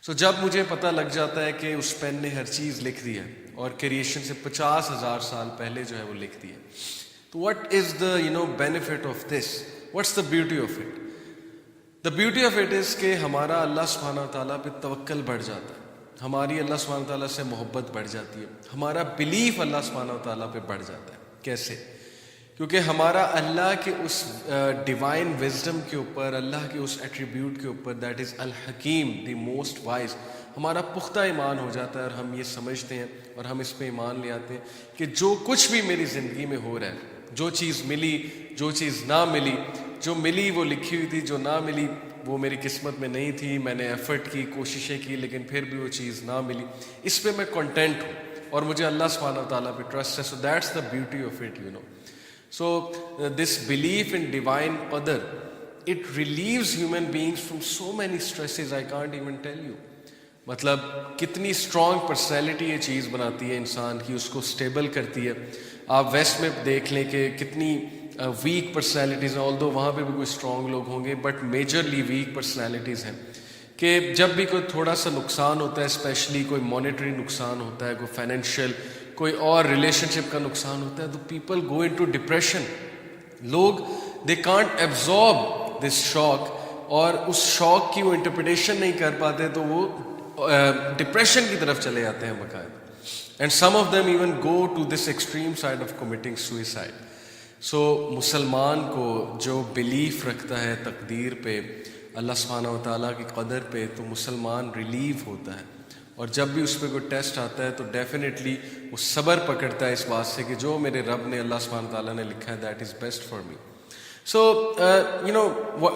جب مجھے پتہ لگ جاتا ہے کہ اس پین نے ہر چیز لکھ دی ہے اور کریشن سے 50,000 سال پہلے جو ہے وہ لکھ دی ہے، تو what is the benefit of this, what's the beauty of it? The beauty of it is کہ ہمارا اللہ سبحانہ و تعالیٰ پہ توکل بڑھ جاتا ہے، ہماری اللہ سبحانہ و تعالیٰ سے محبت بڑھ جاتی ہے، ہمارا بلیف اللہ سبحانہ و تعالیٰ پہ بڑھ جاتا ہے۔ کیسے؟ کیونکہ ہمارا اللہ کے اس ڈیوائن وزڈم کے اوپر، اللہ کے اس ایٹریبیوٹ کے اوپر، دیٹ از الحکیم، دی موسٹ وائز، ہمارا پختہ ایمان ہو جاتا ہے، اور ہم یہ سمجھتے ہیں اور ہم اس پہ ایمان لے آتے ہیں کہ جو کچھ بھی میری زندگی میں ہو رہا ہے، جو چیز ملی، جو چیز نہ ملی، جو ملی وہ لکھی ہوئی تھی، جو نہ ملی وہ میری قسمت میں نہیں تھی، میں نے ایفرٹ کی، کوششیں کی، لیکن پھر بھی وہ چیز نہ ملی، اس پہ میں کنٹینٹ ہوں اور مجھے اللہ سبحانہ و تعالیٰ پہ ٹرسٹ ہے۔ So that's the beauty of it, So this belief in divine qadar, it relieves human beings from so many stresses I can't even tell you. مطلب کتنی اسٹرانگ پرسنالٹی یہ چیز بناتی ہے انسان کی، اس کو اسٹیبل کرتی ہے۔ آپ ویسٹ میں دیکھ لیں کہ کتنی ویک پرسنالٹیز ہیں، آلدو وہاں پہ بھی کوئی اسٹرانگ لوگ ہوں گے، بٹ میجرلی ویک پرسنالٹیز ہیں کہ جب بھی کوئی تھوڑا سا نقصان ہوتا ہے، اسپیشلی کوئی مانیٹری نقصان ہوتا ہے، کوئی فائنینشیل، کوئی اور ریلیشن شپ کا نقصان ہوتا ہے، تو پیپل گو انٹو ڈپریشن۔ لوگ دے کانٹ ایبزارب دس شاک، اور اس شاک کی وہ انٹرپریٹیشن نہیں کر پاتے، تو وہ ڈپریشن کی طرف چلے جاتے ہیں باقاعدہ، and some of them even go to this extreme side of committing suicide. So مسلمان کو جو بلیف رکھتا ہے تقدیر پہ، اللہ سبحانہ و تعالیٰ کی قدر پہ، تو مسلمان ریلیو ہوتا ہے، اور جب بھی اس پہ کوئی ٹیسٹ آتا ہے تو ڈیفینیٹلی وہ صبر پکڑتا ہے اس بات سے کہ جو میرے رب نے، اللہ سبحانہ و تعالیٰ نے لکھا ہے، that is best for me. So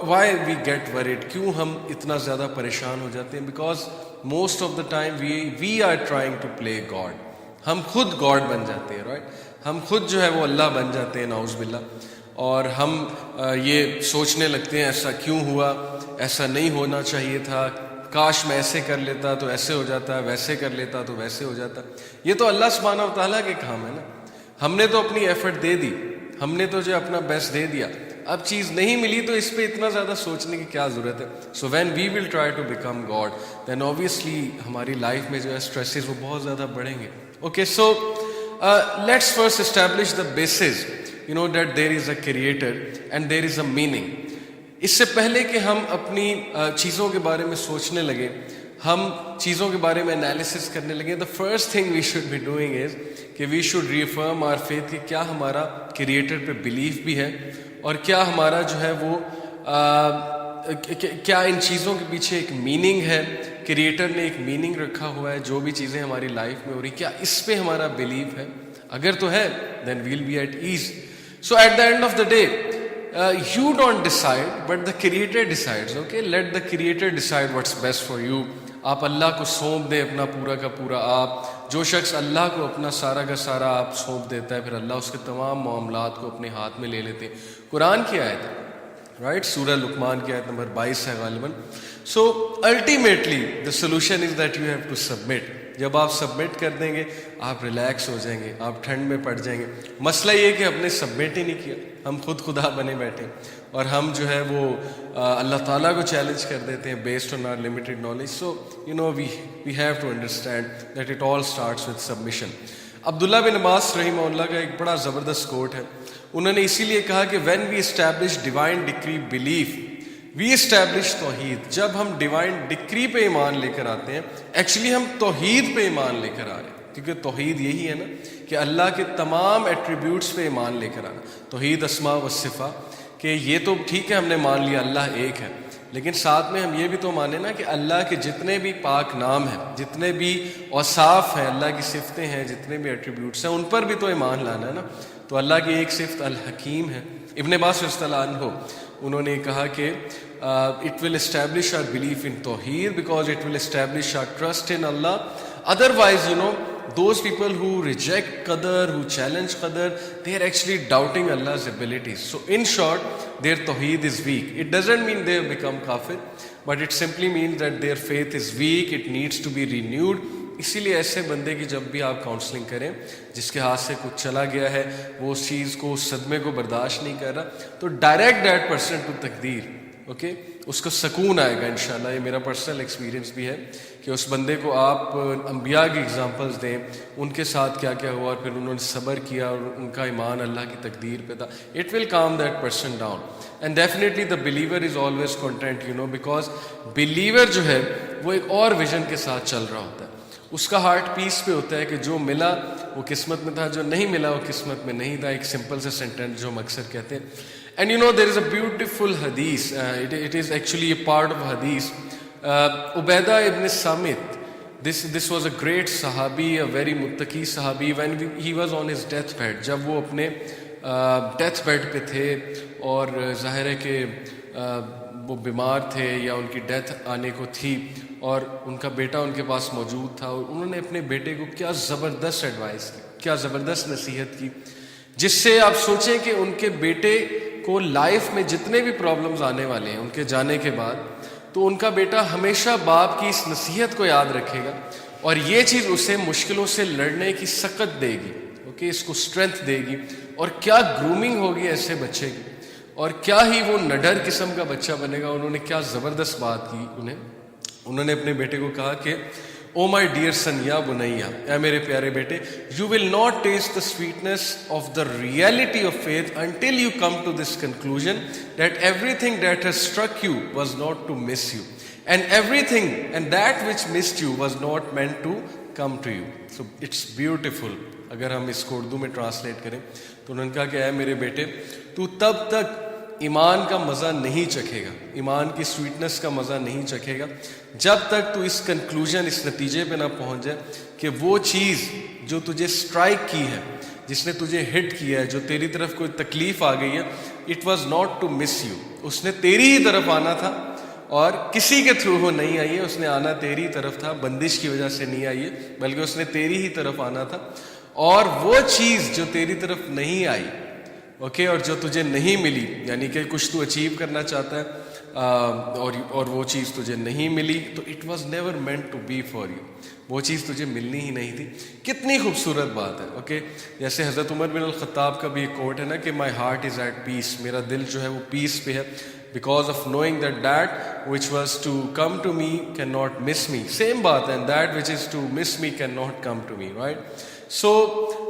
why we get worried, کیوں ہم اتنا زیادہ پریشان ہو جاتے ہیں؟ Because most of the time we are trying to play God, ہم خود گاڈ بن جاتے ہیں، رائٹ؟ ہم خود جو ہے وہ اللہ بن جاتے ہیں، نعوذ باللہ، اور ہم یہ سوچنے لگتے ہیں ایسا کیوں ہوا، ایسا نہیں ہونا چاہیے تھا، کاش میں ایسے کر لیتا تو ایسے ہو جاتا، ویسے کر لیتا تو ویسے ہو جاتا۔ یہ تو اللہ سبحانہ و تعالیٰ کے کام ہے نا، ہم نے تو اپنی ایفرٹ دے دی، ہم نے تو جو اپنا بیسٹ دے دیا، اب چیز نہیں ملی تو اس پہ اتنا زیادہ سوچنے کی کیا ضرورت ہے؟ So when we will try to become God, then obviously ہماری لائف میں جو ہے اسٹریسز وہ بہت زیادہ بڑھیں گے۔ Okay, so let's first establish the bases that there is a creator and there is a meaning. اس سے پہلے کہ ہم اپنی چیزوں کے بارے میں سوچنے لگیں، ہم چیزوں کے بارے میں انالیسس کرنے لگیں، the first thing we should be doing is کہ we should reform our faith کہ کیا ہمارا کریٹر پہ بلیف بھی ہے، اور کیا ہمارا جو ہے وہ کیا ان چیزوں کے پیچھے ایک میننگ ہے، کریٹر نے ایک میننگ رکھا ہوا ہے، جو بھی چیزیں ہماری لائف میں ہو رہی کیا اس پہ ہمارا بلیف ہے؟ اگر تو ہے then will be at ease. So at the end of the day you don't decide but the creator decides. Okay, let the creator decide what's best for you. آپ اللہ کو سونپ دیں اپنا پورا کا پورا۔ آپ جو شخص اللہ کو اپنا سارا کا سارا آپ سونپ دیتا ہے، پھر اللہ اس کے تمام معاملات کو اپنے ہاتھ میں لے لیتے ہیں۔ قرآن کی آیت ہے، رائٹ؟ سورہ لقمان کی آیت نمبر 22 ہے غالباً۔ So ultimately the solution is that you have to submit. جب آپ سبمٹ کر دیں گے آپ ریلیکس ہو جائیں گے، آپ ٹھنڈ میں پڑ جائیں گے۔ مسئلہ یہ کہ ہم نے سبمٹ ہی نہیں کیا، ہم خود خدا بنے بیٹھے، اور ہم جو ہے وہ اللہ تعالیٰ کو چیلنج کر دیتے ہیں based on our limited knowledge. So we have to understand that it all starts with submission. Abdullah بن عباس رحمہ اللہ کا ایک بڑا زبردست کوٹ ہے، انہوں نے اسی لیے کہا کہ when we establish divine decree belief we establish توحید۔ جب ہم ڈیوائن ڈکری پہ ایمان لے کر آتے ہیں، ایکچولی ہم توحید پہ ایمان لے کر آ رہے ہیں، کیونکہ توحید یہی ہے نا کہ اللہ کے تمام ایٹریبیوٹس پہ ایمان لے کر آنا۔ توحید اسماء و صفات، کہ یہ تو ٹھیک ہے ہم نے مان لیا اللہ ایک ہے، لیکن ساتھ میں ہم یہ بھی تو مانیں نا کہ اللہ کے جتنے بھی پاک نام ہیں، جتنے بھی اوصاف ہیں، اللہ کی صفتیں ہیں، جتنے بھی ایٹریبیوٹس ہیں، ان پر بھی تو ایمان لانا ہے نا۔ تو اللہ کی ایک صفت الحکیم ہے۔ ابن عباس رضی اللہ عنہ انہوں نے کہا کہ it will establish our belief in Tawheed because it will establish our trust in Allah. Otherwise, those people who reject Qadar, who challenge Qadar, they are actually doubting Allah's abilities. So in short, their Tawheed is weak. It doesn't mean they have become kafir, but it simply means that their faith is weak, it needs to be renewed. اسی لیے ایسے بندے کی جب بھی آپ counselling کریں، جس کے ہاتھ سے کچھ چلا گیا ہے، وہ اس چیز کو، اس صدمے کو برداشت نہیں کر رہا، تو ڈائریکٹ دیٹ پرسن ٹو تقدیر، اوکے، اس کو سکون آئے گا انشاءاللہ. یہ میرا پرسنل ایکسپیرینس بھی ہے کہ اس بندے کو آپ انبیاء کی اگزامپلس دیں, ان کے ساتھ کیا کیا ہوا اور پھر انہوں نے صبر کیا اور ان کا ایمان اللہ کی تقدیر پہ تھا. It will calm that person down. And definitely the believer is always content, because believer جو ہے وہ ایک اور ویژن کے ساتھ چل رہا ہوتا ہے. اس کا ہارٹ پیس پہ ہوتا ہے کہ جو ملا وہ قسمت میں تھا, جو نہیں ملا وہ قسمت میں نہیں تھا. ایک سمپل سے سینٹینس جو ہم اکثر کہتے ہیں. And there is a beautiful hadith. It is actually a part of hadith. Ubaidah ibn Samit, this was a great sahabi, a very muttaqi sahabi. When he was on his death bed, جب وہ اپنے death bed پہ تھے اور ظاہر ہے کہ وہ بیمار تھے یا ان کی ڈیتھ آنے کو تھی اور ان کا بیٹا ان کے پاس موجود تھا, اور انہوں نے اپنے بیٹے کو کیا زبردست ایڈوائس کی, کیا زبردست نصیحت کی, جس سے آپ سوچیں کہ ان کے بیٹے کو لائف میں جتنے بھی پرابلمز آنے والے ہیں ان کے جانے کے بعد, تو ان کا بیٹا ہمیشہ باپ کی اس نصیحت کو یاد رکھے گا اور یہ چیز اسے مشکلوں سے لڑنے کی سکت دے گی, اس کو اسٹرینتھ دے گی. اور کیا گرومنگ ہوگی ایسے بچے کی, اور کیا ہی وہ نڈر قسم کا بچہ بنے گا. انہوں نے کیا زبردست بات کی, انہوں نے اپنے بیٹے کو کہا کہ او مائی ڈیئر سن یا بنیا, اے میرے پیارے بیٹے, you will not taste the sweetness of the reality of faith until you come to this conclusion that everything that has struck you was not to miss you, and everything and that which missed you was not meant to come to you. So it's beautiful. اگر ہم اس کو اردو میں translate کریں تو انہوں نے کہا کہ اے میرے بیٹے, تو تب تک ایمان کا مزہ نہیں چکھے گا, ایمان کی سویٹنس کا مزہ نہیں چکھے گا, جب تک تو اس کنکلوژن, اس نتیجے پہ نہ پہنچ جائے کہ وہ چیز جو تجھے اسٹرائک کی ہے, جس نے تجھے ہٹ کیا ہے, جو تیری طرف کوئی تکلیف آ گئی ہے, it was not to miss you, اس نے تیری ہی طرف آنا تھا اور کسی کے تھرو وہ نہیں آئی ہے, اس نے آنا تیری طرف تھا, بندش کی وجہ سے نہیں آئی ہے بلکہ اس نے تیری ہی طرف آنا تھا. اور وہ چیز جو تیری طرف نہیں آئی, اور جو تجھے نہیں ملی, یعنی کہ کچھ تو اچیو کرنا چاہتا ہے اور وہ چیز تجھے نہیں ملی, تو it was never meant to be for you, وہ چیز تجھے ملنی ہی نہیں تھی. کتنی خوبصورت بات ہے. جیسے حضرت عمر بن الخطاب کا بھی ایک کوٹ ہے نا کہ my heart is at peace, میرا دل جو ہے وہ پیس پہ ہے, because of knowing that which was to come to me cannot miss me. Same بات ہے, and that which is to miss me cannot come to me, right? So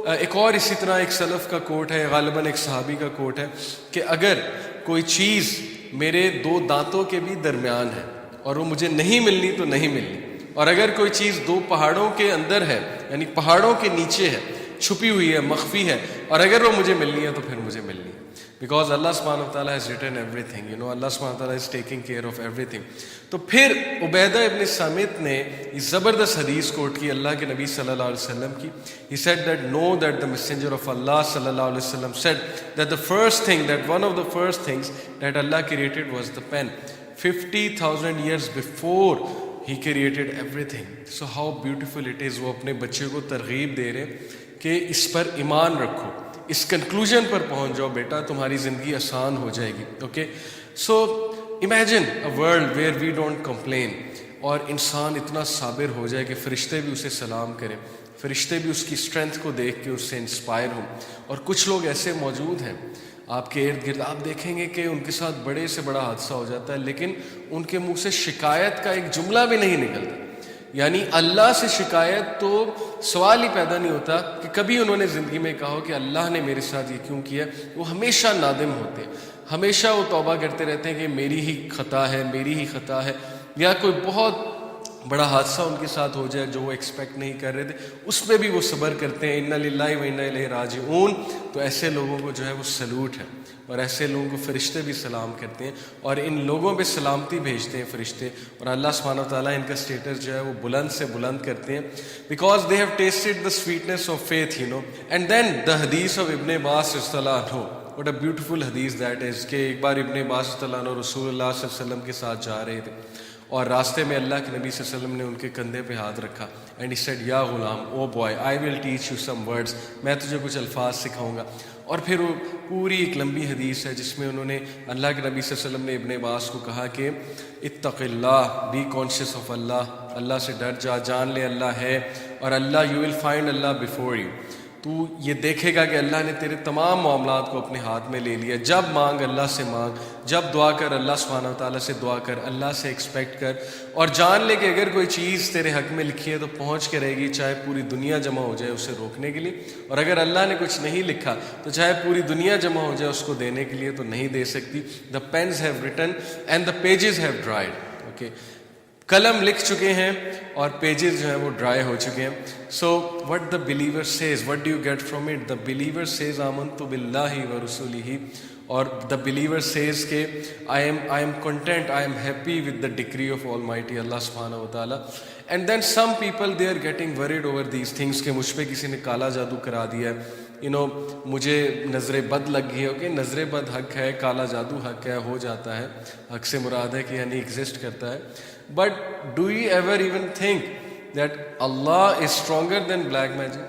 ایک اور اسی طرح ایک سلف کا کوٹ ہے, غالباً ایک صحابی کا کوٹ ہے کہ اگر کوئی چیز میرے دو دانتوں کے بھی درمیان ہے اور وہ مجھے نہیں ملنی تو نہیں ملنی, اور اگر کوئی چیز دو پہاڑوں کے اندر ہے, یعنی پہاڑوں کے نیچے ہے, چھپی ہوئی ہے, مخفی ہے, اور اگر وہ مجھے ملنی ہے تو پھر مجھے ملنی ہے. Because Allah subhanahu wa ta'ala has written everything, Allah subhanahu wa ta'ala is taking care of everything. تو پھر عبیدہ ابن سامت نے اس زبردست حدیث کوٹ کی اللہ کے نبی صلی اللہ علیہ وسلم کی. He said that know that the messenger of Allah صلی اللہ علیہ وسلم said that the first thing, that one of the first things that Allah created was the pen. 50,000 years before He created everything. So how beautiful it is. وہ اپنے بچے کو ترغیب دے رہے کہ اس پر ایمان رکھو, اس کنکلوژن پر پہنچ جاؤ بیٹا, تمہاری زندگی آسان ہو جائے گی. So imagine a world where we don't complain, اور انسان اتنا صابر ہو جائے کہ فرشتے بھی اسے سلام کریں, فرشتے بھی اس کی اسٹرینتھ کو دیکھ کے اس سے انسپائر ہوں. اور کچھ لوگ ایسے موجود ہیں آپ کے ارد گرد, آپ دیکھیں گے کہ ان کے ساتھ بڑے سے بڑا حادثہ ہو جاتا ہے لیکن ان کے منہ سے شکایت کا ایک جملہ بھی نہیں نکلتا. یعنی اللہ سے شکایت تو سوال ہی پیدا نہیں ہوتا کہ کبھی انہوں نے زندگی میں کہا کہ اللہ نے میرے ساتھ یہ کیوں کیا. وہ ہمیشہ نادم ہوتے ہیں, ہمیشہ وہ توبہ کرتے رہتے ہیں کہ میری ہی خطا ہے, میری ہی خطا ہے, یا کوئی بہت بڑا حادثہ ان کے ساتھ ہو جائے جو وہ ایکسپیکٹ نہیں کر رہے تھے, اس پہ بھی وہ صبر کرتے ہیں. انا للہ و انا الیہ راجعون. تو ایسے لوگوں کو جو ہے وہ سلوٹ ہے, اور ایسے لوگوں کو فرشتے بھی سلام کرتے ہیں, اور ان لوگوں پہ سلامتی بھیجتے ہیں فرشتے, اور اللہ سبحانہ و تعالیٰ ان کا اسٹیٹس جو ہے وہ بلند سے بلند کرتے ہیں. Because they have tested the sweetness of faith, and then the حدیث آف ابن عباس رضی اللہ عنہ. واٹ اے بیوٹیفل حدیث دیٹ از, کہ ایک بار ابن عباس رضی اللہ عنہ رسول اللہ صلی اللہ علیہ وسلم کے ساتھ جا رہے تھے, اور راستے میں اللہ کے نبی صلی اللہ علیہ وسلم نے ان کے کندھے پہ ہاتھ رکھا, اینڈ ہی سیڈ یا غلام, O boy, I will teach you some words, میں تجھے کچھ الفاظ سکھاؤں گا. اور پھر وہ پوری ایک لمبی حدیث ہے جس میں انہوں نے, اللہ کے نبی صلی اللہ علیہ وسلم نے ابن عباس کو کہا کہ اتق اللہ, بی کانشیس آف اللہ, اللہ سے ڈر جا, جان لے اللہ ہے, اور اللہ, you will find Allah before you. تو یہ دیکھے گا کہ اللہ نے تیرے تمام معاملات کو اپنے ہاتھ میں لے لیا. جب مانگ اللہ سے مانگ, جب دعا کر اللہ سبحانہ وتعالیٰ سے دعا کر, اللہ سے ایکسپیکٹ کر, اور جان لے کہ اگر کوئی چیز تیرے حق میں لکھی ہے تو پہنچ کے رہے گی, چاہے پوری دنیا جمع ہو جائے اسے روکنے کے لیے, اور اگر اللہ نے کچھ نہیں لکھا تو چاہے پوری دنیا جمع ہو جائے اس کو دینے کے لیے تو نہیں دے سکتی. The pens have written and the pages have dried. Okay, قلم لکھ چکے ہیں اور پیجز جو ہیں وہ ڈرائی ہو چکے ہیں. So what the believer says, what do you get from it? The believer says آمنت باللہ و رسولہ, اور دا بلیور سیز کہ I am content, I am happy with the decree of all mighty Allah سبحانہ و تعالیٰ. And then some people they are getting worried over these things کہ مجھ پہ کسی نے کالا جادو کرا دیا ہے, مجھے نظر بد لگ گئی ہے. اوکے, نظر بد حق ہے, کالا جادو حق ہے, ہو جاتا ہے. حق سے مراد ہے کہ یعنی ایگزسٹ کرتا ہے. But do you ever even think that Allah is stronger than black magic?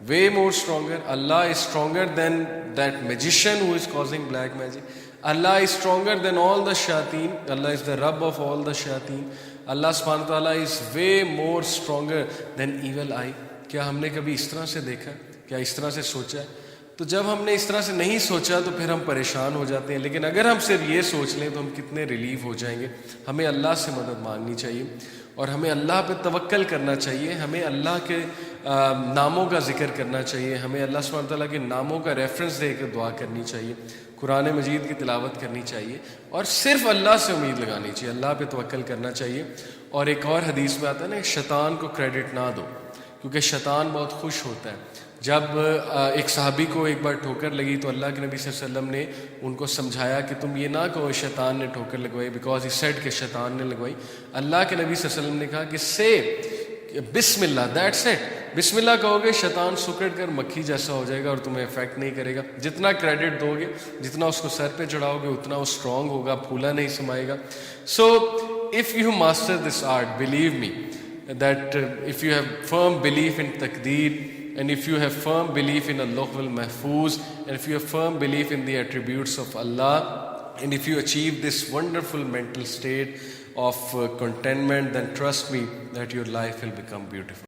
Way more stronger. Allah is stronger than that magician who is causing black magic. Allah is stronger than all the shayateen. Allah is the Rabb of all the shayateen. Allah subhanahu wa ta'ala is way more stronger than evil eye. کیا ہم نے کبھی اس طرح سے دیکھا؟ کیا اس طرح سے سوچا ہے؟ تو جب ہم نے اس طرح سے نہیں سوچا تو پھر ہم پریشان ہو جاتے ہیں. لیکن اگر ہم صرف یہ سوچ لیں تو ہم کتنے ریلیف ہو جائیں گے. ہمیں اللہ سے مدد مانگنی چاہیے اور ہمیں اللہ پہ توکل کرنا چاہیے. ہمیں اللہ کے ناموں کا ذکر کرنا چاہیے. ہمیں اللہ سبحانہ تعالیٰ کے ناموں کا ریفرنس دے کے دعا کرنی چاہیے. قرآن مجید کی تلاوت کرنی چاہیے اور صرف اللہ سے امید لگانی چاہیے. اللہ پہ توکل کرنا چاہیے. اور ایک اور حدیث میں آتا ہے نا, شیطان کو کریڈٹ نہ دو, کیونکہ شیطان بہت خوش ہوتا ہے. جب ایک صحابی کو ایک بار ٹھوکر لگی تو اللہ کے نبی صلی اللہ علیہ وسلم نے ان کو سمجھایا کہ تم یہ نہ کہو شیطان نے ٹھوکر لگوائی, بیکاز ہی سیڈ کہ شیطان نے لگوائی. اللہ کے نبی صلی اللہ علیہ وسلم نے کہا کہ سے بسم اللہ, دیٹس اٹ. بسم اللہ کہو گے شیطان سکڑ کر مکھی جیسا ہو جائے گا اور تمہیں افیکٹ نہیں کرے گا. جتنا کریڈٹ دو گے, جتنا اس کو سر پہ چڑھاؤ گے, اتنا وہ اسٹرانگ ہوگا, پھولا نہیں سمائے گا. So if you master this art, believe me that if you have firm belief in taqdeer, and if you have firm belief in al-lawh al-mahfuz, and if you have firm belief in the attributes of Allah, and if you achieve this wonderful mental state of contentment, then trust me that your life will become beautiful.